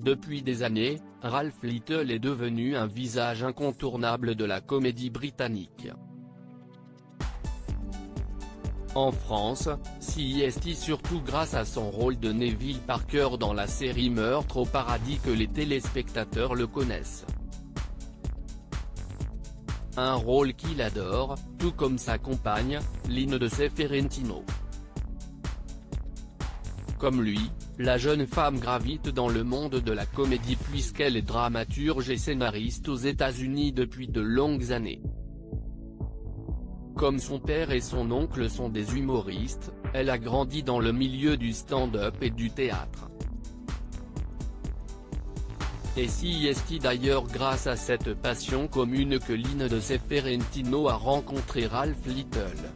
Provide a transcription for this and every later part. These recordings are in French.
Depuis des années, Ralph Little est devenu un visage incontournable de la comédie britannique. En France, CIST surtout grâce à son rôle de Neville Parker dans la série Meurtre au paradis que les téléspectateurs le connaissent. Un rôle qu'il adore, tout comme sa compagne, Lynn de Seferentino. Comme lui, la jeune femme gravite dans le monde de la comédie puisqu'elle est dramaturge et scénariste aux États-Unis depuis de longues années. Comme son père et son oncle sont des humoristes, elle a grandi dans le milieu du stand-up et du théâtre. Et CIST d'ailleurs grâce à cette passion commune que Lynn de Seferentino a rencontré Ralph Little.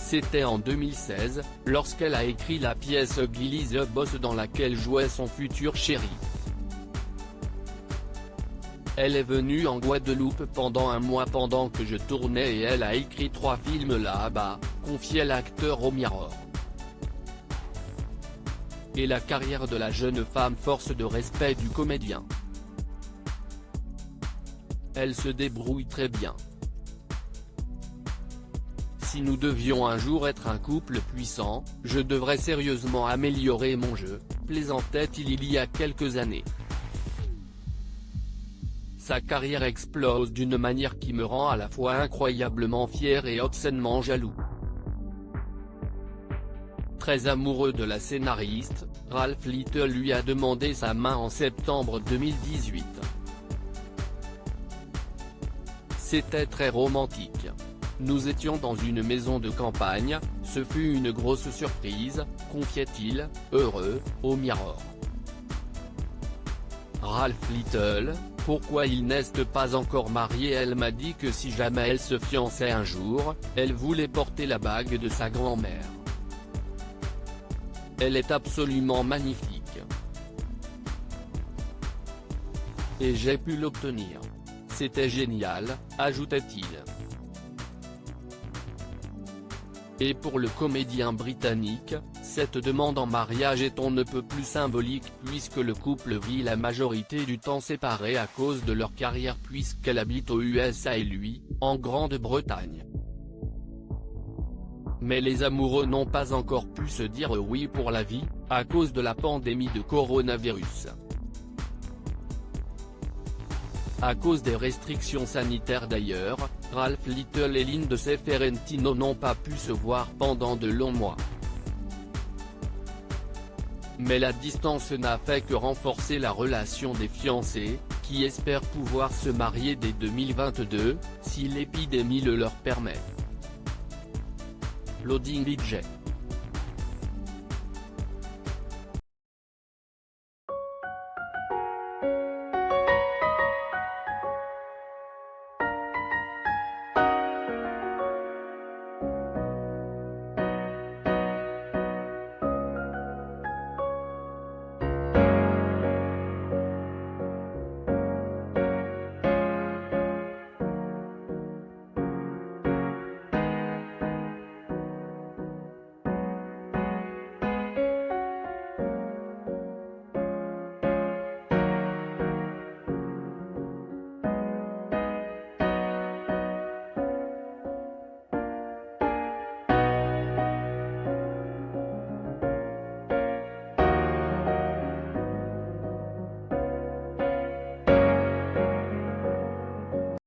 C'était en 2016, lorsqu'elle a écrit la pièce Billy the Boss dans laquelle jouait son futur chéri. Elle est venue en Guadeloupe pendant un mois pendant que je tournais et elle a écrit 3 films là-bas, confiait l'acteur au Mirror. Et la carrière de la jeune femme force de respect du comédien. Elle se débrouille très bien. Si nous devions un jour être un couple puissant, je devrais sérieusement améliorer mon jeu, plaisantait-il il y a quelques années. Sa carrière explose d'une manière qui me rend à la fois incroyablement fier et obscènement jaloux. Très amoureux de la scénariste, Ralph Little lui a demandé sa main en septembre 2018. C'était très romantique. Nous étions dans une maison de campagne, ce fut une grosse surprise, confiait-il, heureux, au Mirror. Ralph Little, pourquoi ils n'est pas encore mariés? Elle m'a dit que si jamais elle se fiançait un jour, elle voulait porter la bague de sa grand-mère. Elle est absolument magnifique. Et j'ai pu l'obtenir. C'était génial, ajoutait-il. Et pour le comédien britannique, cette demande en mariage est on ne peut plus symbolique puisque le couple vit la majorité du temps séparés à cause de leur carrière puisqu'elle habite aux USA et lui, en Grande-Bretagne. Mais les amoureux n'ont pas encore pu se dire oui pour la vie, à cause de la pandémie de coronavirus. À cause des restrictions sanitaires d'ailleurs, Ralph Little et Lynn de Seferentino n'ont pas pu se voir pendant de longs mois. Mais la distance n'a fait que renforcer la relation des fiancés, qui espèrent pouvoir se marier dès 2022, si l'épidémie le leur permet. Loading DJ.